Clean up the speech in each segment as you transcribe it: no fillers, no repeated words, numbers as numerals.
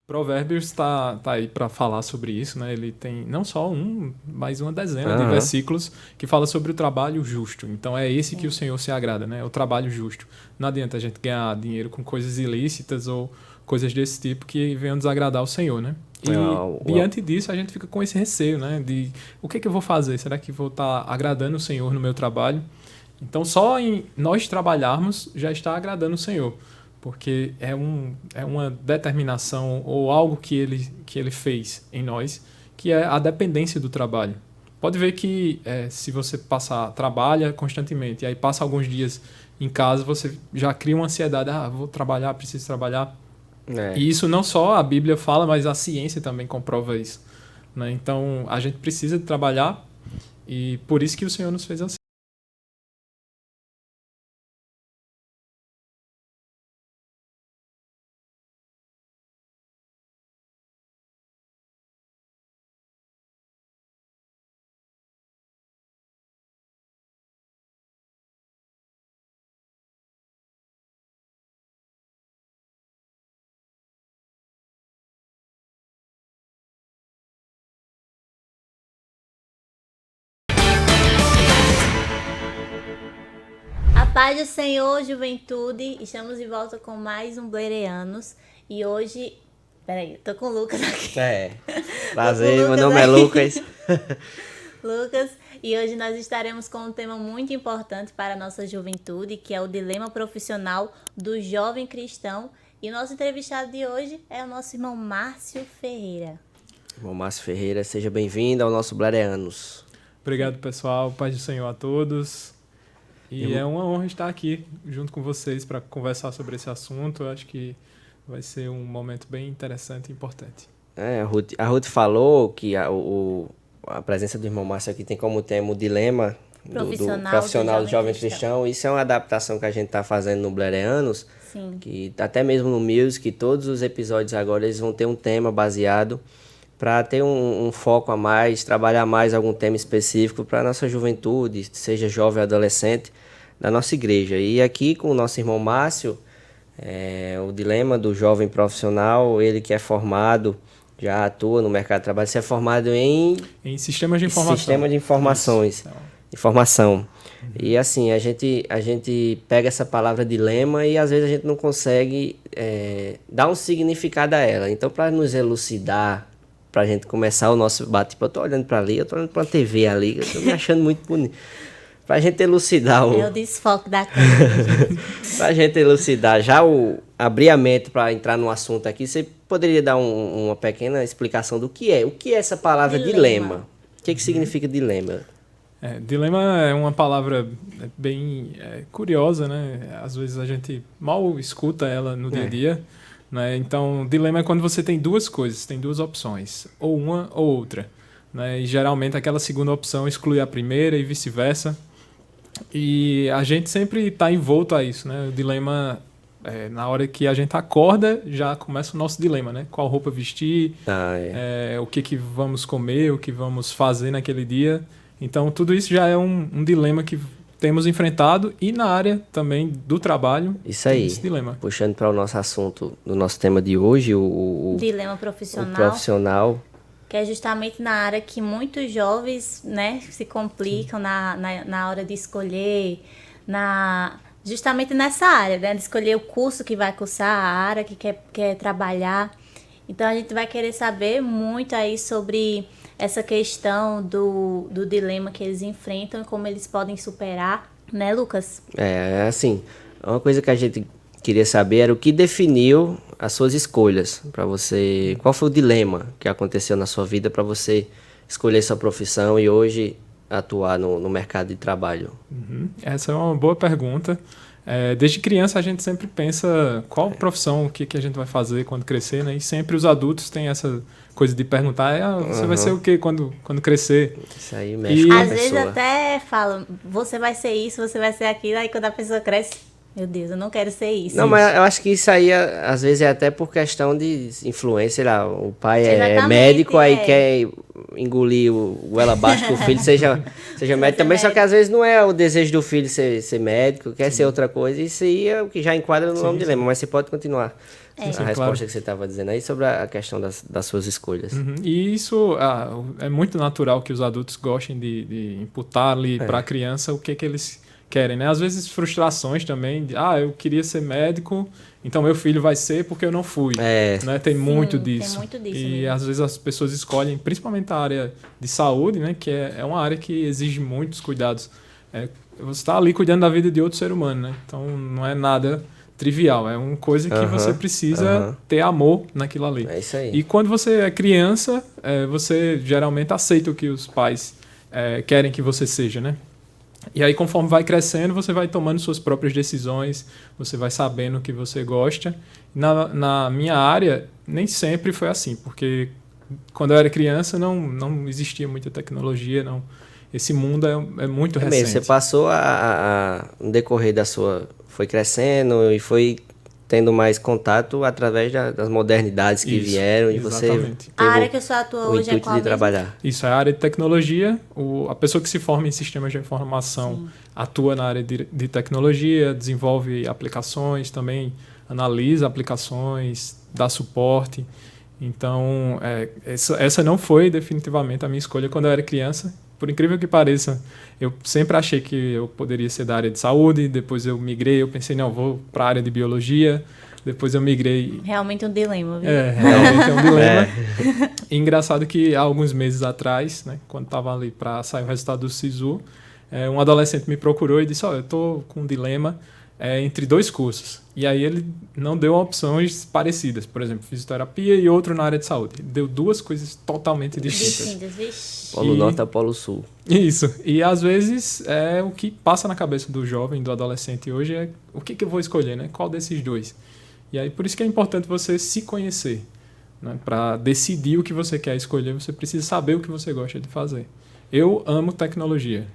Provérbios está aí para falar sobre isso, né? Ele tem não só mas uma dezena de versículos que fala sobre o trabalho justo. Então é esse que o Senhor se agrada, né? O trabalho justo. Não adianta a gente ganhar dinheiro com coisas ilícitas ou coisas desse tipo que venham desagradar o Senhor, né? E diante disso a gente fica com esse receio, né? De o que eu vou fazer? Será que vou estar agradando o Senhor no meu trabalho? Então só em nós trabalharmos já está agradando o Senhor. Porque é uma determinação ou algo que ele fez em nós, que é a dependência do trabalho. Pode ver que se você trabalha constantemente, e aí passa alguns dias em casa, você já cria uma ansiedade, vou trabalhar, preciso trabalhar. E isso não só a Bíblia fala, mas a ciência também comprova isso, né? Então, a gente precisa de trabalhar e por isso que o Senhor nos fez assim. A paz do Senhor, juventude, estamos de volta com mais um Bereanos e hoje, peraí, tô com o Lucas aqui. Prazer, meu nome é Lucas. Lucas, e hoje nós estaremos com um tema muito importante para a nossa juventude, que é o dilema profissional do jovem cristão. E o nosso entrevistado de hoje é o nosso irmão Márcio Ferreira. Irmão Márcio Ferreira, seja bem-vindo ao nosso Bereanos. Obrigado, pessoal. Paz do Senhor a todos. E é uma honra estar aqui junto com vocês para conversar sobre esse assunto. Eu acho que vai ser um momento bem interessante e importante. A Ruth falou que a presença do irmão Márcio aqui tem como tema o dilema do profissional do jovem cristão. Isso é uma adaptação que a gente está fazendo no Bereanos. Sim. Que até mesmo no Music, todos os episódios agora eles vão ter um tema baseado para ter um foco a mais, trabalhar mais algum tema específico para a nossa juventude, seja jovem ou adolescente, da nossa igreja. E aqui com o nosso irmão Márcio, o dilema do jovem profissional, ele que é formado, já atua no mercado de trabalho, você é formado em sistemas de informação. Sistema de informações. Informação. E assim, a gente pega essa palavra dilema e às vezes a gente não consegue dar um significado a ela. Então, para nos elucidar, pra gente começar o nosso bate-papo, eu tô olhando pra ali, eu tô olhando pra uma TV ali, eu tô me achando muito bonito. Pra gente elucidar É o desfoque da câmera. Pra gente elucidar, abrir a mente pra entrar no assunto aqui, você poderia dar uma pequena explicação do que é? O que é essa palavra dilema? O que significa dilema? Dilema é uma palavra bem curiosa, né? Às vezes a gente mal escuta ela no dia a dia. Né? Então, dilema é quando você tem duas coisas, tem duas opções, ou uma ou outra. Né? E geralmente aquela segunda opção exclui a primeira e vice-versa. E a gente sempre está envolto a isso. Né? O dilema, na hora que a gente acorda, já começa o nosso dilema. Né? Qual roupa vestir, o que vamos comer, o que vamos fazer naquele dia. Então, tudo isso já é um dilema que temos enfrentado e na área também do trabalho. Isso aí, esse dilema. Puxando para o nosso assunto, do nosso tema de hoje, o dilema profissional. O profissional. Que é justamente na área que muitos jovens, né, se complicam na hora de escolher, justamente nessa área, né, de escolher o curso que vai cursar, a área que quer trabalhar. Então a gente vai querer saber muito aí sobre essa questão do dilema que eles enfrentam e como eles podem superar, né, Lucas? Assim, uma coisa que a gente queria saber era o que definiu as suas escolhas para você. Qual foi o dilema que aconteceu na sua vida para você escolher sua profissão e hoje atuar no mercado de trabalho? Essa é uma boa pergunta. Desde criança a gente sempre pensa qual profissão, o que a gente vai fazer quando crescer, né? E sempre os adultos têm essa coisa de perguntar, você vai ser o que quando crescer? Isso aí mexe com a pessoa. Às vezes até falam, você vai ser isso, você vai ser aquilo, aí quando a pessoa cresce, meu Deus, eu não quero ser isso. Não, mas eu acho que isso aí, às vezes, é até por questão de influência, lá, o pai é Exatamente, médico, aí quer engolir o goela abaixo que o filho seja médico também, só que às vezes não é o desejo do filho ser médico, quer ser outra coisa, isso aí é o que já enquadra no nome do dilema, mas você pode continuar a resposta claro. que você estava dizendo aí sobre a questão das suas escolhas. E isso é muito natural que os adultos gostem de imputar ali para a criança o que eles querem, né? Às vezes frustrações também, eu queria ser médico, então meu filho vai ser porque eu não fui. Né? Tem muito disso. Tem muito disso e mesmo. às vezes as pessoas escolhem, principalmente a área de saúde, né? Que é uma área que exige muitos cuidados. Você está ali cuidando da vida de outro ser humano, né? Então não é nada trivial, é uma coisa que você precisa ter amor naquilo ali. É isso aí. E quando você é criança, você geralmente aceita o que os pais querem que você seja, né? E aí, conforme vai crescendo, você vai tomando suas próprias decisões, você vai sabendo o que você gosta. Na minha área, nem sempre foi assim, porque quando eu era criança não existia muita tecnologia, não. Esse mundo é muito recente. Mesmo, você passou no decorrer da sua... Foi crescendo e foi tendo mais contato através das modernidades que vieram e você teve a área que você atua o hoje intuito qual de trabalhar. Isso, é a área de tecnologia. A pessoa que se forma em sistemas de informação atua na área de tecnologia, desenvolve aplicações também, analisa aplicações, dá suporte. Então, essa não foi definitivamente a minha escolha quando eu era criança. Por incrível que pareça, eu sempre achei que eu poderia ser da área de saúde, depois eu migrei, eu pensei, não, vou para a área de biologia, depois eu migrei... Realmente um dilema, viu? Realmente é um dilema. E engraçado que há alguns meses atrás, né, quando estava ali para sair o resultado do SISU, um adolescente me procurou e disse, eu estou com um dilema entre 2 cursos. E aí ele não deu opções parecidas, por exemplo, fisioterapia e outro na área de saúde. Ele deu 2 coisas totalmente distintas. Polo Norte a Polo Sul. Isso. E às vezes o que passa na cabeça do jovem, do adolescente hoje é o que eu vou escolher, né? Qual desses 2? E aí por isso que é importante você se conhecer. Né? Para decidir o que você quer escolher, você precisa saber o que você gosta de fazer. Eu amo tecnologia.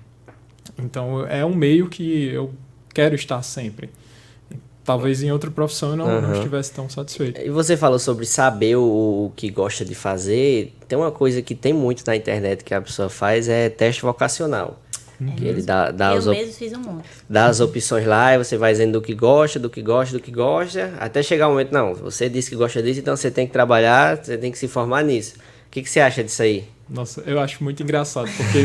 Então é um meio que eu quero estar sempre. Talvez em outra profissão eu não estivesse tão satisfeito. E você falou sobre saber o que gosta de fazer. Tem uma coisa que tem muito na internet que a pessoa faz, é teste vocacional. Que ele dá eu mesmo fiz um monte. Dá as opções lá e você vai dizendo do que gosta, até chegar o momento, não, você disse que gosta disso, então você tem que trabalhar, você tem que se formar nisso. O que você acha disso aí? Nossa, eu acho muito engraçado, porque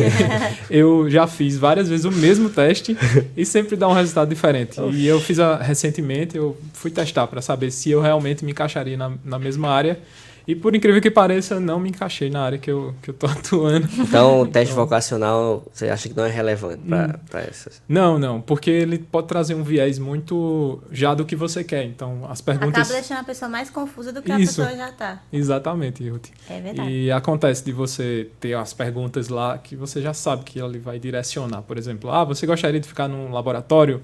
eu já fiz várias vezes o mesmo teste e sempre dá um resultado diferente. E eu fiz recentemente, eu fui testar para saber se eu realmente me encaixaria na mesma área. E por incrível que pareça, não me encaixei na área que eu tô atuando. Então o teste vocacional, você acha que não é relevante para essas? Não, porque ele pode trazer um viés muito já do que você quer. Então as perguntas... Acaba deixando a pessoa mais confusa do que a pessoa já tá. Exatamente, Ruth. É verdade. E acontece de você ter as perguntas lá que você já sabe que ele vai direcionar. Por exemplo, você gostaria de ficar num laboratório?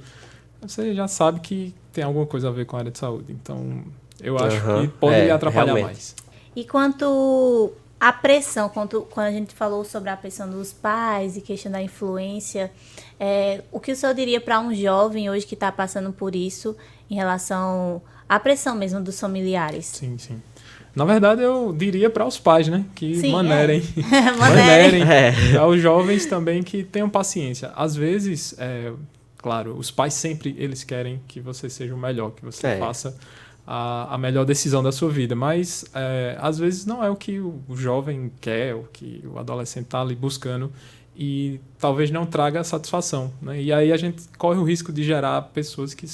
Você já sabe que tem alguma coisa a ver com a área de saúde. Então eu acho que pode lhe atrapalhar realmente. Mais. E quanto à pressão, quando a gente falou sobre a pressão dos pais e questão da influência, o que o senhor diria para um jovem hoje que está passando por isso em relação à pressão mesmo dos familiares? Sim. Na verdade, eu diria para os pais, né? Que manerem. Manerem. Aos jovens também que tenham paciência. Às vezes, claro, os pais sempre eles querem que você seja o melhor, que você faça a melhor decisão da sua vida, mas às vezes não é o que o jovem quer, o que o adolescente está ali buscando e talvez não traga satisfação, né? E aí a gente corre o risco de gerar pessoas que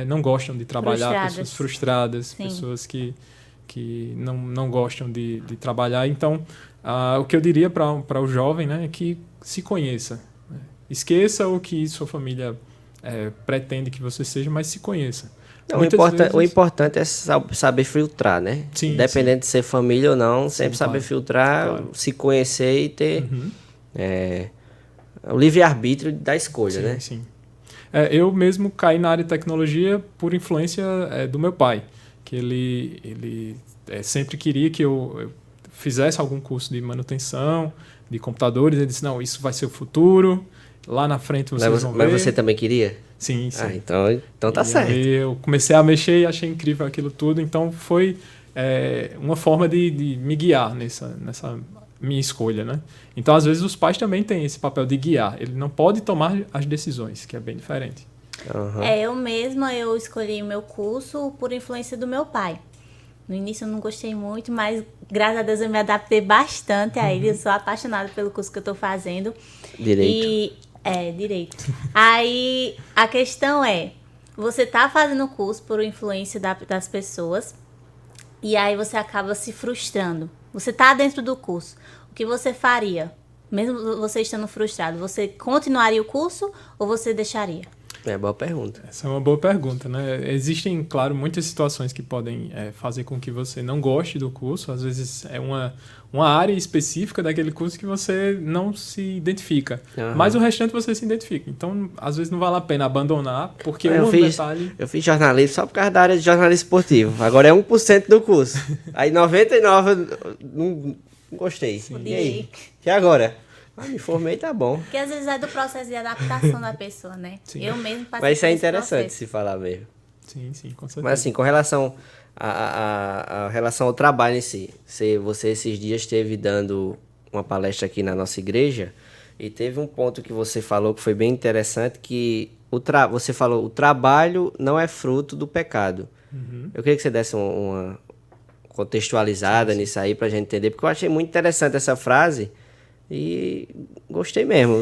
não gostam de trabalhar, pessoas frustradas, pessoas que não gostam de trabalhar. Então, o que eu diria para o jovem, né, é que se conheça. Né? Esqueça o que sua família pretende que você seja, mas se conheça. Não, o importante é saber filtrar, né? Sim, independente de ser família ou não, sempre saber filtrar, se conhecer e ter o livre-arbítrio da escolha, né? Sim. Eu mesmo caí na área de tecnologia por influência do meu pai, que ele sempre queria que eu fizesse algum curso de manutenção de computadores. Ele disse, não, isso vai ser o futuro, lá na frente vocês vão ver. Mas você também queria? Sim. Então tá certo. Eu comecei a mexer e achei incrível aquilo tudo. Então foi uma forma de me guiar nessa minha escolha, né? Então, às vezes, os pais também têm esse papel de guiar. Ele não pode tomar as decisões, que é bem diferente. Eu mesma, eu escolhi o meu curso por influência do meu pai. No início eu não gostei muito, mas graças a Deus eu me adaptei bastante a ele. Eu sou apaixonada pelo curso que eu tô fazendo. Direito. Direito. Aí, a questão é, você tá fazendo o curso por influência das pessoas, e aí você acaba se frustrando. Você tá dentro do curso. O que você faria? Mesmo você estando frustrado, você continuaria o curso ou você deixaria? É boa pergunta. Essa é uma boa pergunta, né? Existem, claro, muitas situações que podem fazer com que você não goste do curso. Às vezes é uma área específica daquele curso que você não se identifica. Mas o restante você se identifica. Então, às vezes não vale a pena abandonar, porque detalhe... Eu fiz jornalismo só por causa da área de jornalismo esportivo. Agora é 1% do curso. Aí 99% não gostei. E aí? E agora? Me formei, tá bom. Porque às vezes é do processo de adaptação da pessoa, né? Sim. Eu mesmo passei Mas isso é por esse interessante processo. se falar mesmo. Sim, com certeza. Mas assim, com relação a relação ao trabalho em si, você esses dias esteve dando uma palestra aqui na nossa igreja e teve um ponto que você falou que foi bem interessante, que você falou, o trabalho não é fruto do pecado. Eu queria que você desse uma contextualizada nisso aí pra gente entender, porque eu achei muito interessante essa frase e gostei mesmo.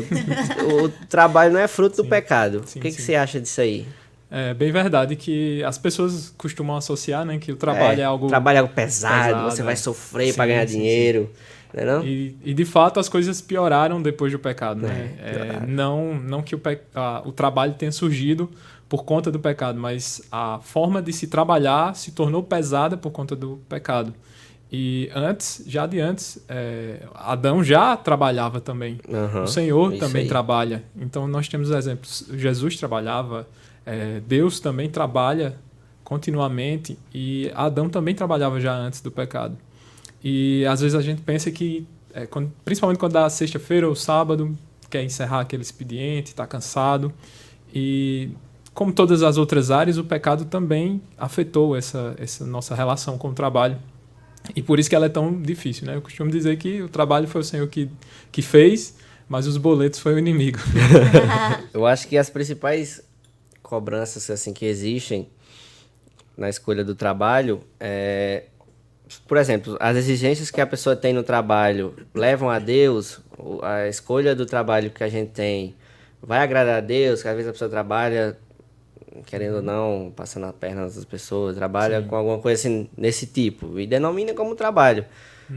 O trabalho não é fruto do pecado. O que você acha disso aí? É bem verdade que as pessoas costumam associar, né, que o trabalho é algo... Trabalho é algo pesado, você vai sofrer para ganhar dinheiro. Não é não? E de fato as coisas pioraram depois do pecado, né? Não que o trabalho tenha surgido por conta do pecado, mas a forma de se trabalhar se tornou pesada por conta do pecado. E antes, Adão já trabalhava também. O Senhor também trabalha. Então nós temos exemplos. Jesus trabalhava, Deus também trabalha continuamente, e Adão também trabalhava já antes do pecado. E às vezes a gente pensa que, principalmente quando dá sexta-feira ou sábado, quer encerrar aquele expediente, está cansado. E como todas as outras áreas, o pecado também afetou essa nossa relação com o trabalho. E por isso que ela é tão difícil, né? Eu costumo dizer que o trabalho foi o Senhor que fez, mas os boletos foi o inimigo. Eu acho que as principais cobranças assim, que existem na escolha do trabalho por exemplo, as exigências que a pessoa tem no trabalho levam a Deus, a escolha do trabalho que a gente tem vai agradar a Deus, que às vezes a pessoa trabalha, querendo ou não, passando a perna nas pessoas, trabalha com alguma coisa assim, nesse tipo, e denomina como trabalho.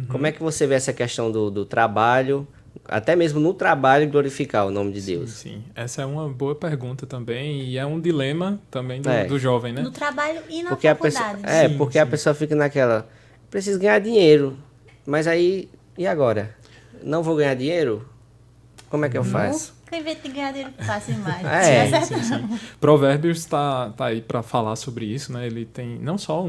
Como é que você vê essa questão do trabalho, até mesmo no trabalho, glorificar o nome de Deus? Sim, essa é uma boa pergunta também, e é um dilema também do jovem, né? No trabalho e na faculdade. Porque a pessoa fica naquela, preciso ganhar dinheiro, mas aí, e agora? Não vou ganhar dinheiro? Como é que eu faço? Quem vê te ganhar dinheiro fácil demais. Sim. Provérbios está aí para falar sobre isso, né? Ele tem não só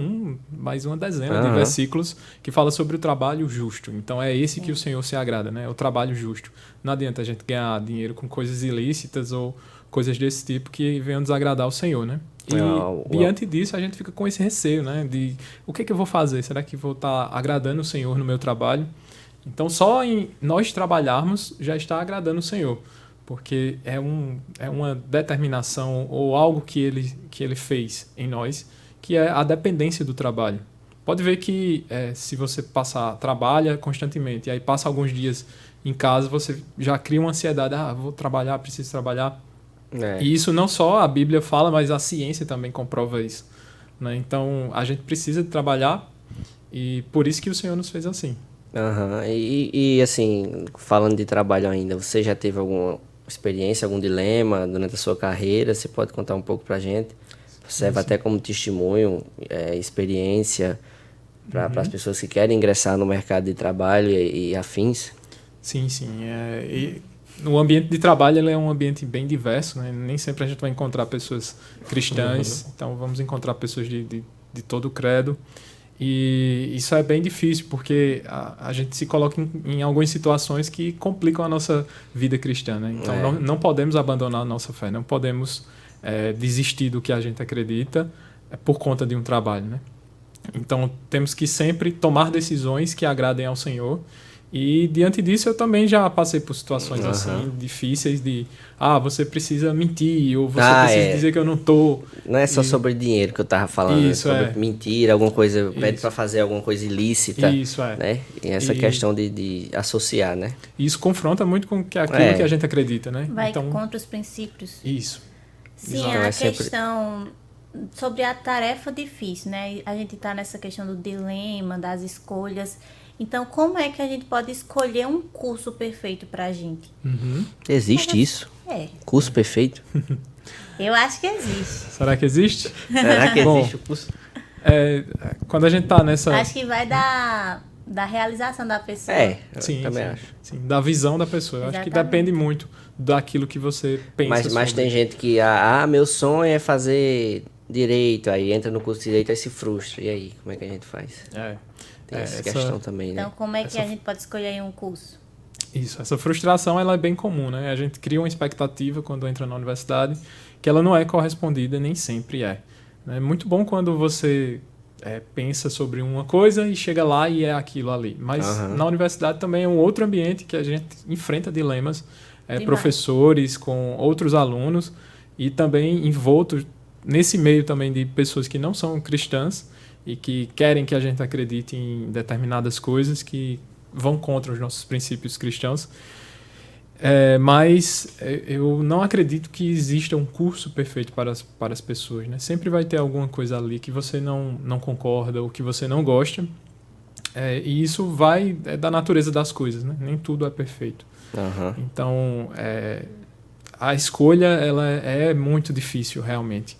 mas uma dezena de versículos que fala sobre o trabalho justo. Então é esse que o Senhor se agrada, né? O trabalho justo. Não adianta a gente ganhar dinheiro com coisas ilícitas ou coisas desse tipo que venham desagradar o Senhor, né? E diante disso a gente fica com esse receio, né? De o que eu vou fazer? Será que vou estar agradando o Senhor no meu trabalho? Então só em nós trabalharmos já está agradando o Senhor. Porque é uma determinação ou algo que ele fez em nós, que é a dependência do trabalho. Pode ver que se você trabalha constantemente, e aí passa alguns dias em casa, você já cria uma ansiedade, vou trabalhar, preciso trabalhar. E isso não só a Bíblia fala, mas a ciência também comprova isso, né? Então a gente precisa de trabalhar, e por isso que o Senhor nos fez assim. E assim, falando de trabalho ainda, você já teve alguma experiência, algum dilema durante a sua carreira? Você pode contar um pouco pra gente? Serve até como testemunho, experiência para as pessoas que querem ingressar no mercado de trabalho e afins? Sim. E o ambiente de trabalho ele é um ambiente bem diverso, né? Nem sempre a gente vai encontrar pessoas cristãs, então vamos encontrar pessoas de todo o credo. E isso é bem difícil, porque a gente se coloca em algumas situações que complicam a nossa vida cristã, né? Então não podemos abandonar a nossa fé, não podemos desistir do que a gente acredita por conta de um trabalho, né? Então temos que sempre tomar decisões que agradem ao Senhor E diante disso eu também já passei por situações assim, difíceis de você precisa mentir, ou você precisa dizer que eu não tô. Não é só sobre dinheiro que eu tava falando, Isso, é sobre mentira, alguma coisa, pede Isso. para fazer alguma coisa ilícita. Isso, né? E essa questão de associar, né? Isso confronta muito com aquilo que a gente acredita, né? Vai contra os princípios. Isso. Sim, Exato. a questão sobre a tarefa difícil, né? A gente tá nessa questão do dilema, das escolhas. Então, como é que a gente pode escolher um curso perfeito pra gente? Existe isso? Curso perfeito? Eu acho que existe. Será que existe? Será que existe o curso? Quando a gente tá nessa... Acho que vai da realização da pessoa. Eu também acho. Sim, da visão da pessoa. Eu acho que depende muito daquilo que você pensa Mas tem gente que, meu sonho é fazer direito, aí entra no curso de direito e se frustra. E aí, como é que a gente faz? Tem essa questão também, né? Então, como é que a gente pode escolher um curso? Isso, essa frustração ela é bem comum, né? A gente cria uma expectativa quando entra na universidade que ela não é correspondida, nem sempre é. É muito bom quando você pensa sobre uma coisa e chega lá e é aquilo ali. Mas na universidade também é um outro ambiente que a gente enfrenta dilemas, professores com outros alunos e também envolto nesse meio também de pessoas que não são cristãs e que querem que a gente acredite em determinadas coisas que vão contra os nossos princípios cristãos. Mas eu não acredito que exista um curso perfeito para as pessoas, né? Sempre vai ter alguma coisa ali que você não concorda ou que você não gosta. E isso vai da natureza das coisas, né? Nem tudo é perfeito. Então, a escolha ela é muito difícil, realmente.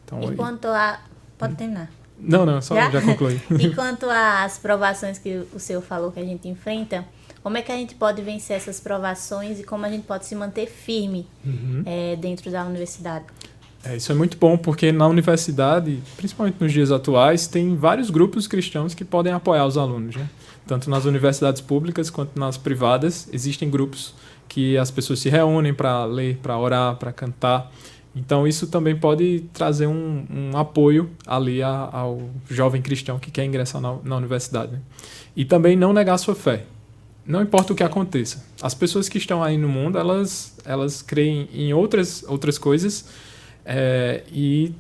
Então, e quanto a... Pode terminar. Não, já concluí. E quanto às provações que o senhor falou que a gente enfrenta, como é que a gente pode vencer essas provações e como a gente pode se manter firme dentro da universidade? Isso é muito bom, porque na universidade, principalmente nos dias atuais, tem vários grupos cristãos que podem apoiar os alunos, né? Tanto nas universidades públicas quanto nas privadas, existem grupos que as pessoas se reúnem para ler, para orar, para cantar. Então, isso também pode trazer um apoio ali ao jovem cristão que quer ingressar na universidade, né? E também não negar a sua fé. Não importa o que aconteça. As pessoas que estão aí no mundo, elas creem em outras coisas e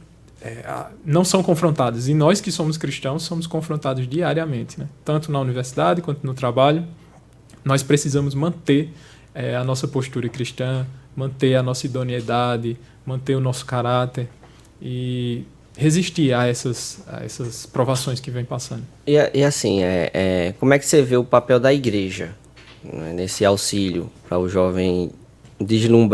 não são confrontadas. E nós que somos cristãos somos confrontados diariamente, né? Tanto na universidade quanto no trabalho. Nós precisamos manter a nossa postura cristã, manter a nossa idoneidade, manter o nosso caráter e resistir a essas provações que vem passando. E assim, como é que você vê o papel da igreja, né, nesse auxílio para o jovem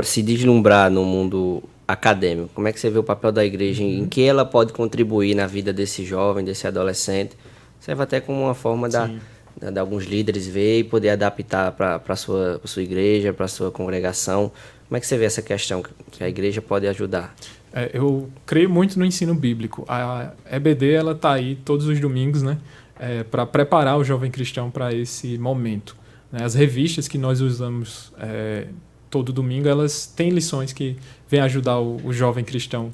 se deslumbrar no mundo acadêmico? Como é que você vê o papel da igreja, em que ela pode contribuir na vida desse jovem, desse adolescente? Serve até como uma forma de alguns líderes ver e poder adaptar para a sua igreja, para a sua congregação. Como é que você vê essa questão que a igreja pode ajudar? Eu creio muito no ensino bíblico. A EBD ela está aí todos os domingos, né, para preparar o jovem cristão para esse momento. As revistas que nós usamos todo domingo, elas têm lições que vêm ajudar o jovem cristão,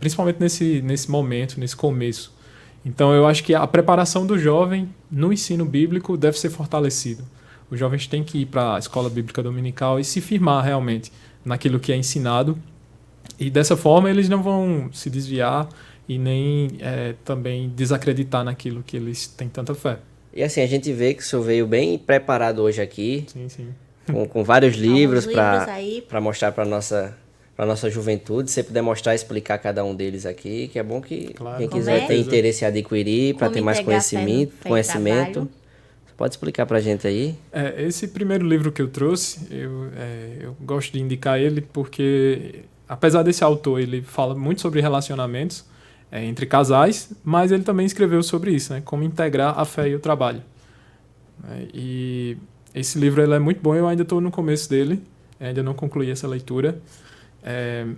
principalmente nesse momento, nesse começo. Então, eu acho que a preparação do jovem no ensino bíblico deve ser fortalecida. Os jovens têm que ir para a escola bíblica dominical e se firmar realmente naquilo que é ensinado. E dessa forma eles não vão se desviar e nem também desacreditar naquilo que eles têm tanta fé. E assim, a gente vê que o senhor veio bem preparado hoje aqui. Sim. Com vários livros para mostrar para nossa juventude. Se você puder mostrar e explicar cada um deles aqui, que é bom que quem quiser ter interesse em adquirir, para ter mais conhecimento. Pode explicar para a gente aí? Esse primeiro livro que eu trouxe, eu gosto de indicar ele porque, apesar desse autor, ele fala muito sobre relacionamentos entre casais, mas ele também escreveu sobre isso, né? Como integrar a fé e o trabalho. E esse livro ele é muito bom, eu ainda estou no começo dele, ainda não concluí essa leitura,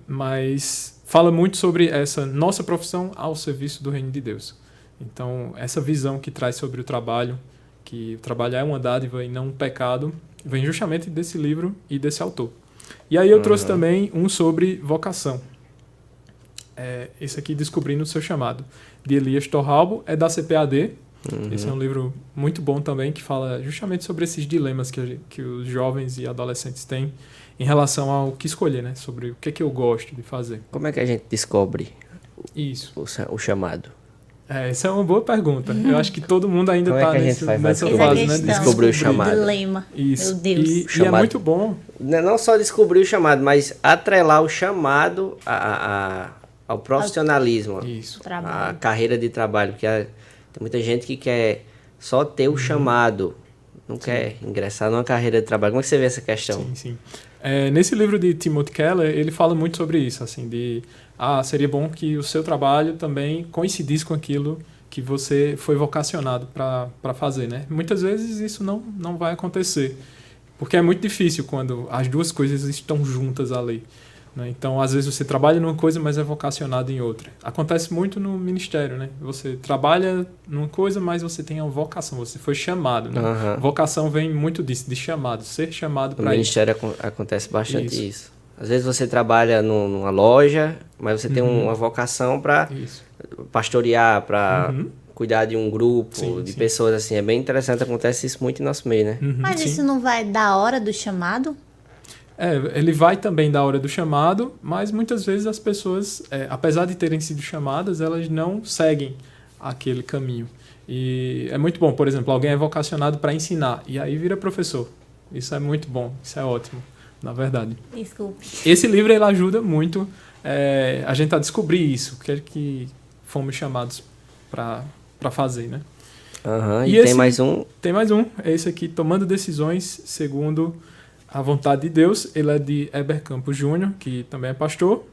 mas fala muito sobre essa nossa profissão ao serviço do reino de Deus. Então, essa visão que traz sobre o trabalho, que o trabalho é uma dádiva e não um pecado, vem justamente desse livro e desse autor. E aí eu trouxe também um sobre vocação. Esse aqui, Descobrindo o Seu Chamado, de Elias Torralbo, é da CPAD, Esse é um livro muito bom também, que fala justamente sobre esses dilemas que os jovens e adolescentes têm em relação ao que escolher, né? Sobre o que eu gosto de fazer. Como é que a gente descobre Isso. o chamado? Essa é uma boa pergunta. Eu acho que todo mundo ainda Como é está que a gente vai nessa fazer? fase, né? Descobrir o chamado. Dilema. Isso. Meu Deus. E é Chamado. muito bom. Não só descobrir o chamado, mas atrelar o chamado ao profissionalismo, Isso. a Trabalho. carreira de trabalho. Porque tem muita gente que quer só ter o chamado, não quer ingressar numa carreira de trabalho. Como é que você vê essa questão? Sim. Nesse livro de Timothy Keller, ele fala muito sobre isso, assim, seria bom que o seu trabalho também coincidisse com aquilo que você foi vocacionado para fazer, né? Muitas vezes isso não vai acontecer, porque é muito difícil quando as duas coisas estão juntas ali, né? Então, às vezes você trabalha numa coisa, mas é vocacionado em outra. Acontece muito no ministério, né? Você trabalha numa coisa, mas você tem uma vocação, você foi chamado, né? Vocação vem muito disso, de chamado, ser chamado para isso. No ministério acontece bastante isso. Às vezes você trabalha numa loja, mas você tem uma vocação para pastorear, para cuidar de um grupo, de pessoas assim. É bem interessante, acontece isso muito em nosso meio, né? Mas isso não vai da hora do chamado? Ele vai também da hora do chamado, mas muitas vezes as pessoas, apesar de terem sido chamadas, elas não seguem aquele caminho. E é muito bom, por exemplo, alguém é vocacionado para ensinar e aí vira professor. Isso é muito bom, isso é ótimo, na verdade. Desculpe. Esse livro ele ajuda muito a gente a descobrir isso, o que é que fomos chamados para fazer, né? E tem mais um? Tem mais um, é esse aqui, Tomando Decisões Segundo a Vontade de Deus. Ele é de Heber Campos Júnior, que também é pastor,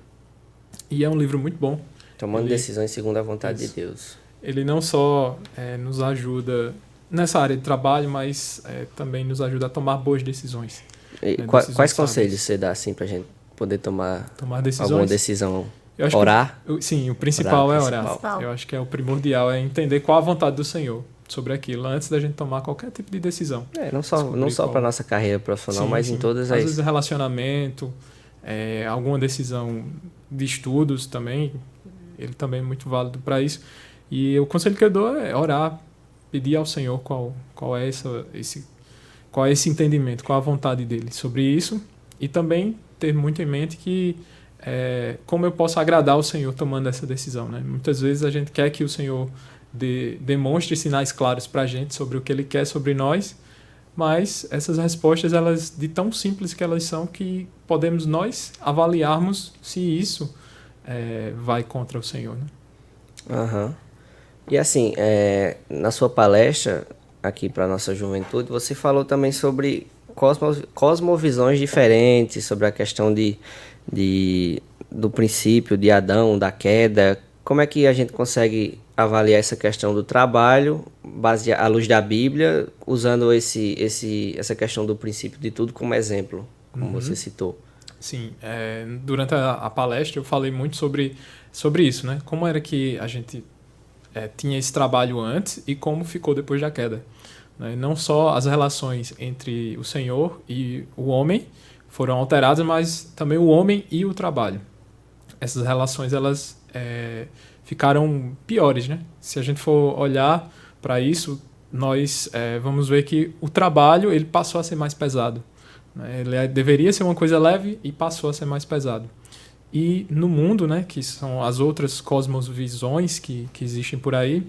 e é um livro muito bom. Tomando Decisões Segundo a Vontade de Deus. Ele não só nos ajuda nessa área de trabalho, mas também nos ajuda a tomar boas decisões. E quais conselhos você dá assim, pra gente poder tomar decisões? Alguma decisão? Eu acho orar? Sim, o principal é orar. Eu acho que é o primordial, é entender qual a vontade do Senhor sobre aquilo, antes da gente tomar qualquer tipo de decisão. Não só para nossa carreira profissional, mas em todas as... Às vezes relacionamento, alguma decisão de estudos também, ele também é muito válido para isso. E o conselho que eu dou é orar, pedir ao Senhor qual é esse entendimento, qual a vontade dele sobre isso, e também ter muito em mente que como eu posso agradar o Senhor tomando essa decisão, né? Muitas vezes a gente quer que o Senhor demonstre sinais claros para a gente sobre o que Ele quer sobre nós, mas essas respostas, elas de tão simples que elas são, que podemos nós avaliarmos se isso vai contra o Senhor, né? E assim, na sua palestra aqui para nossa juventude, você falou também sobre cosmovisões diferentes, sobre a questão do princípio de Adão, da queda. Como é que a gente consegue avaliar essa questão do trabalho à luz da Bíblia, usando essa questão do princípio de tudo como exemplo, como você citou? Sim, durante a palestra eu falei muito sobre isso, né? Como era que a gente tinha esse trabalho antes e como ficou depois da queda, né? Não só as relações entre o Senhor e o homem foram alteradas, mas também o homem e o trabalho. Essas relações, elas ficaram piores, né? Se a gente for olhar para isso, nós vamos ver que o trabalho ele passou a ser mais pesado, né? Ele deveria ser uma coisa leve e passou a ser mais pesado. E no mundo, né, que são as outras cosmovisões que existem por aí,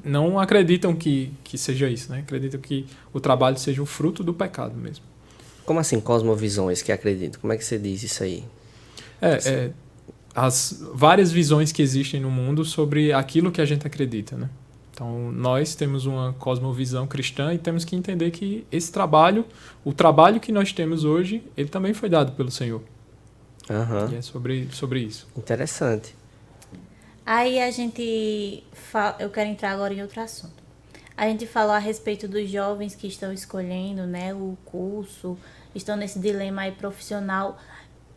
não acreditam que seja isso, né? Acreditam que o trabalho seja o fruto do pecado mesmo. Como assim, cosmovisões que acreditam? Como é que você diz isso aí? As várias visões que existem no mundo sobre aquilo que a gente acredita, né? Então, nós temos uma cosmovisão cristã e temos que entender que o trabalho que nós temos hoje, ele também foi dado pelo Senhor. E é sobre isso. Interessante. Aí eu quero entrar agora em outro assunto. A gente falou a respeito dos jovens que estão escolhendo, né, o curso, estão nesse dilema aí profissional.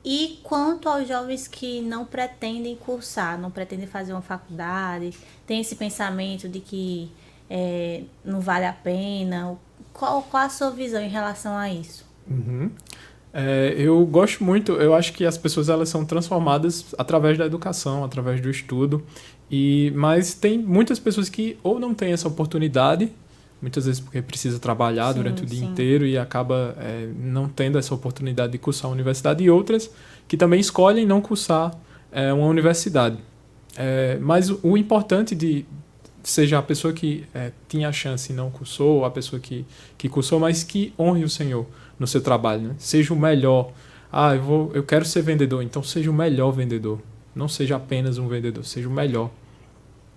E quanto aos jovens que não pretendem cursar, não pretendem fazer uma faculdade, tem esse pensamento de que não vale a pena. Qual a sua visão em relação a isso? Eu gosto muito, eu acho que as pessoas elas são transformadas através da educação, através do estudo, mas tem muitas pessoas que ou não têm essa oportunidade, muitas vezes porque precisa trabalhar durante o dia inteiro e acaba não tendo essa oportunidade de cursar a universidade, e outras que também escolhem não cursar uma universidade. Mas o importante seja a pessoa que tinha a chance e não cursou, ou a pessoa que cursou, mas que honre o Senhor no seu trabalho, né? Seja o melhor. Eu quero ser vendedor, então seja o melhor vendedor. Não seja apenas um vendedor, seja o melhor.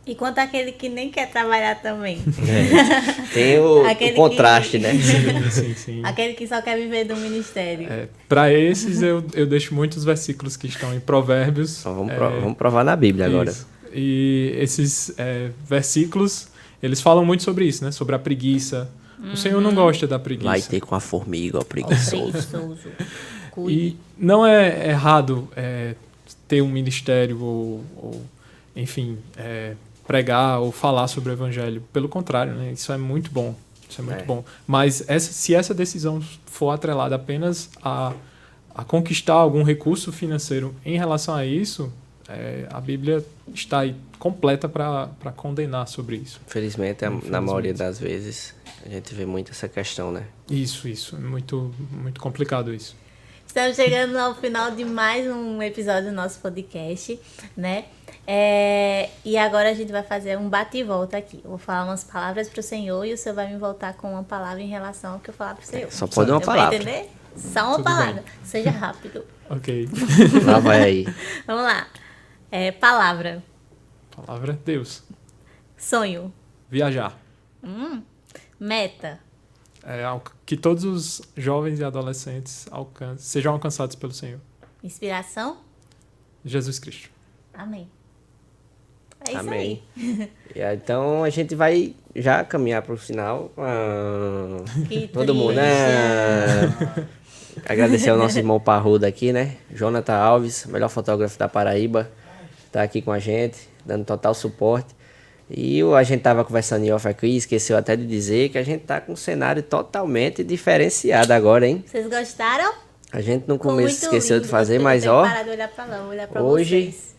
E quanto àquele que nem quer trabalhar também. Tem o contraste, né? Sim. Aquele que só quer viver do ministério. Para esses, eu deixo muitos versículos que estão em Provérbios. Então vamos provar na Bíblia agora. Isso. E esses versículos, eles falam muito sobre isso, né? Sobre a preguiça. O Senhor não gosta da preguiça. Vai ter com a formiga, ó, preguiçoso. E não é errado ter um ministério ou enfim, pregar ou falar sobre o evangelho. Pelo contrário, né? Isso é muito bom. Bom. Mas se essa decisão for atrelada apenas a conquistar algum recurso financeiro em relação a isso, a Bíblia está aí completa para condenar sobre isso. Infelizmente, na maioria das vezes, a gente vê muito essa questão, né? Isso. É muito, muito complicado isso. Estamos chegando ao final de mais um episódio do nosso podcast, né? E agora a gente vai fazer um bate e volta aqui. Eu vou falar umas palavras para o Senhor e o Senhor vai me voltar com uma palavra em relação ao que eu falar para o Senhor. Só pode uma palavra. Entender? Só uma palavra. Seja rápido. Ok. Lá vai aí. Vamos lá. Palavra. Palavra Deus. Sonho. Viajar. Meta. Que todos os jovens e adolescentes sejam alcançados pelo Senhor. Inspiração. Jesus Cristo. Amém. É isso Amém. aí. Então a gente vai já caminhar para o final. Que Todo mundo, triste. né? Agradecer ao nosso irmão Parrudo aqui, né? Jonathan Alves, melhor fotógrafo da Paraíba, tá aqui com a gente, dando total suporte. E a gente tava conversando em off aqui, esqueceu até de dizer que a gente tá com um cenário totalmente diferenciado agora, hein? Vocês gostaram? A gente no Ficou começo muito esqueceu lindo. de fazer, Eu mas tenho ó, que parar de olhar pra lá, olhar pra hoje vocês.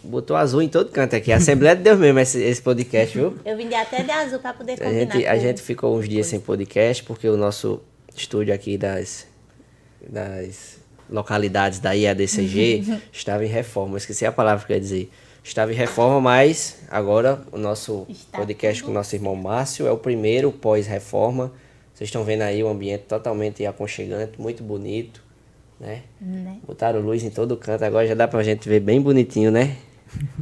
botou azul em todo canto aqui. A Assembleia de Deus mesmo esse podcast, viu? Eu vim até de azul pra poder combinar. A gente ficou uns dias sem podcast porque o nosso estúdio aqui das localidades da IADCG estava em reforma. Eu esqueci a palavra que eu ia dizer. Estava em reforma, mas agora o nosso podcast com o nosso irmão Márcio é o primeiro pós-reforma. Vocês estão vendo aí o ambiente totalmente aconchegante, muito bonito, né? Botaram luz em todo canto, agora já dá pra gente ver bem bonitinho, né?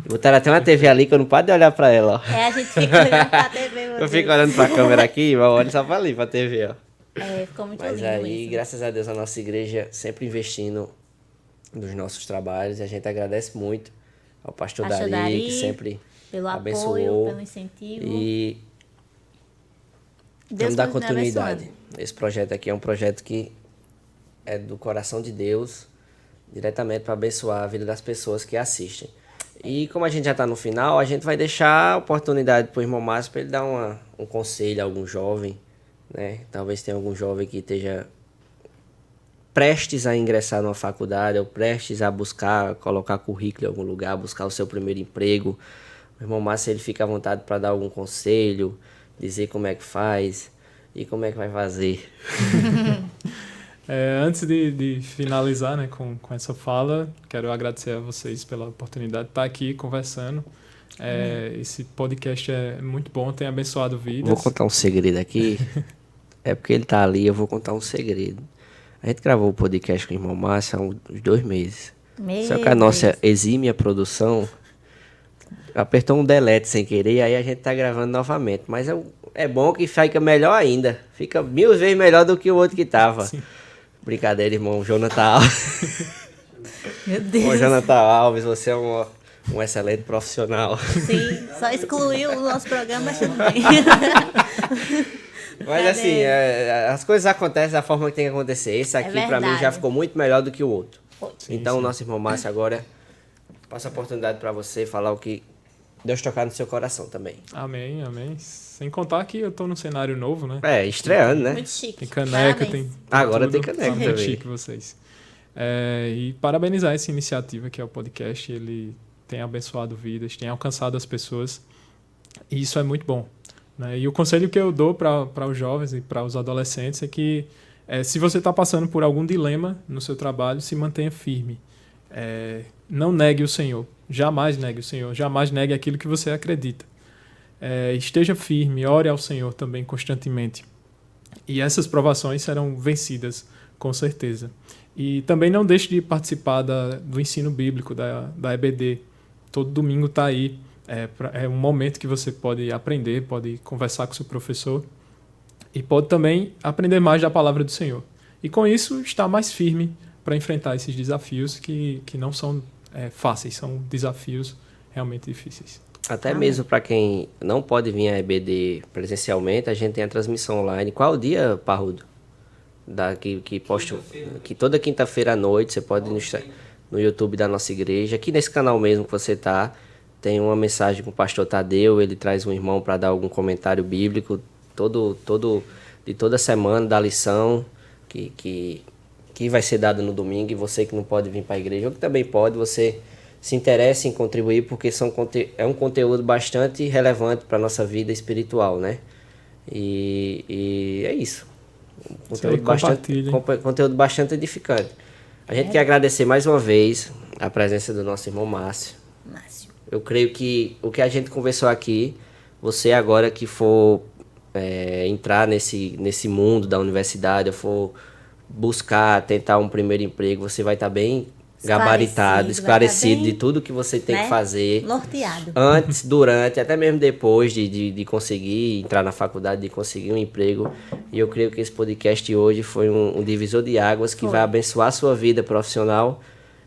Botaram até uma TV ali que eu não paro de olhar pra ela, ó. A gente fica olhando pra TV. Eu fico olhando pra câmera aqui, mas olho só pra ali, pra TV, ó. Ficou muito Mas lindo aí, isso. graças a Deus, a nossa igreja sempre investindo nos nossos trabalhos. E a gente agradece muito ao pastor Dari, que sempre pelo abençoou. apoio, pelo incentivo. E Deus vamos dar continue continuidade. abençoando. Esse projeto aqui é um projeto que é do coração de Deus, diretamente para abençoar a vida das pessoas que assistem. E como a gente já está no final, a gente vai deixar a oportunidade para o irmão Márcio para ele dar um conselho a algum jovem, né? Talvez tenha algum jovem que esteja prestes a ingressar numa faculdade ou prestes a buscar, colocar currículo em algum lugar, buscar o seu primeiro emprego. O irmão Márcio, ele fica à vontade para dar algum conselho, dizer como é que faz e como é que vai fazer. Antes de finalizar, né, com essa fala, quero agradecer a vocês pela oportunidade de estar aqui conversando. Esse podcast é muito bom, tem abençoado vidas. Vou contar um segredo aqui. É porque ele tá ali, eu vou contar um segredo. A gente gravou o podcast com o irmão Márcio há uns 2 meses. Só que a nossa exímia produção apertou um delete sem querer, aí a gente tá gravando novamente. Mas é bom que fica melhor ainda. Fica 1000 vezes melhor do que o outro que tava. Sim. Brincadeira, irmão Jonathan Alves. Meu Deus. Ô, Jonathan Alves, você é um excelente profissional. Sim, só excluiu o nosso programa, mas tudo bem. Mas assim, as coisas acontecem da forma que tem que acontecer. Esse aqui, pra mim, já ficou muito melhor do que o outro. Sim, então, o nosso irmão Márcio agora passa a oportunidade para você falar o que Deus tocar no seu coração também. Amém, amém. Sem contar que eu tô num cenário novo, né? Estreando, né? Muito chique. Tem caneca, Parabéns. tem Agora tudo. tem caneca Tá muito também. chique vocês. E parabenizar essa iniciativa que é o podcast. Ele tem abençoado vidas, tem alcançado as pessoas. E isso é muito bom, né? E o conselho que eu dou para os jovens e para os adolescentes é que se você está passando por algum dilema no seu trabalho, se mantenha firme. Não negue o Senhor. Jamais negue o Senhor. Jamais negue aquilo que você acredita. Esteja firme, ore ao Senhor também constantemente. E essas provações serão vencidas, com certeza. E também não deixe de participar do ensino bíblico da EBD. Todo domingo está aí. É um momento que você pode aprender, pode conversar com seu professor e pode também aprender mais da palavra do Senhor. E com isso, estar mais firme para enfrentar esses desafios que não são fáceis, são desafios realmente difíceis. Até mesmo para quem não pode vir à EBD presencialmente, a gente tem a transmissão online. Qual o dia, Parrudo? Que toda quinta-feira à noite você pode ir no YouTube da nossa igreja. Aqui nesse canal mesmo que você tá, tem uma mensagem com o pastor Tadeu. Ele traz um irmão para dar algum comentário bíblico de toda semana da lição que vai ser dado no domingo. E você que não pode vir para a igreja, ou que também pode, você se interessa em contribuir, porque é um conteúdo bastante relevante para a nossa vida espiritual, né? E é isso. Conteúdo bastante edificante. A gente quer agradecer mais uma vez a presença do nosso irmão Márcio. Eu creio que o que a gente conversou aqui, você agora que for entrar nesse mundo da universidade, ou for tentar um primeiro emprego, você vai estar bem gabaritado, esclarecido de tudo que você tem que fazer. Norteado. Antes, durante, até mesmo depois de conseguir entrar na faculdade, de conseguir um emprego. E eu creio que esse podcast hoje foi um divisor de águas que vai abençoar a sua vida profissional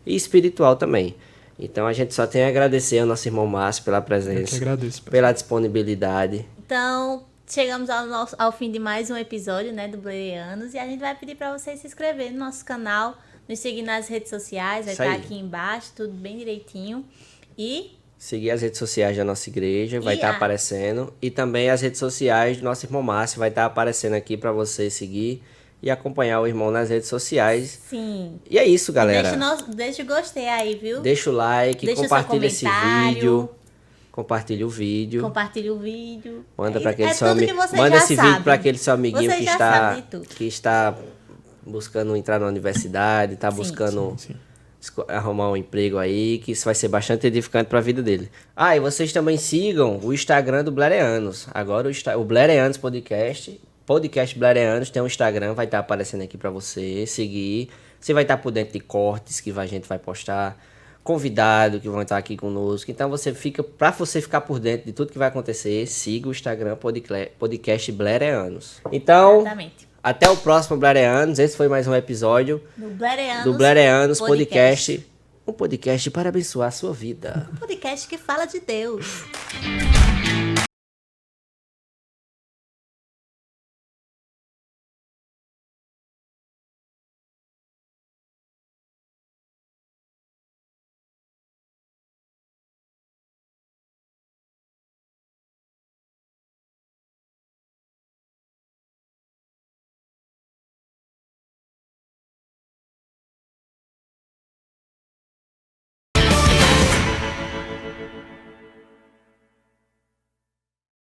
e espiritual também. Então a gente só tem a agradecer ao nosso irmão Márcio pela presença. Eu que agradeço, pela disponibilidade. Então, chegamos ao fim de mais um episódio, né, do Blerenianos, e a gente vai pedir para vocês se inscreverem no nosso canal, nos seguir nas redes sociais, vai estar aqui embaixo, tudo bem direitinho. E seguir as redes sociais da nossa igreja, vai estar aparecendo. E também as redes sociais do nosso irmão Márcio, vai estar aparecendo aqui para você seguir e acompanhar o irmão nas redes sociais. Sim. E é isso, galera. Deixa o gostei aí, viu? Deixa o like, compartilha esse vídeo. Compartilha o vídeo. Manda para aquele seu amigo. Manda esse vídeo para aquele seu amiguinho que está buscando entrar na universidade, está buscando arrumar um emprego aí, que isso vai ser bastante edificante para a vida dele. E vocês também sigam o Instagram do Blerenianos. Agora o Blerenianos Podcast Blerenianos tem um Instagram, vai estar aparecendo aqui para você seguir. Você vai estar por dentro de cortes que a gente vai postar, convidado que vão estar aqui conosco. Então para você ficar por dentro de tudo que vai acontecer, siga o Instagram Podcast Blerenianos. Então, exatamente. Até o próximo Blerenianos. Esse foi mais um episódio do Blerenianos Podcast. Um podcast para abençoar a sua vida. Um podcast que fala de Deus.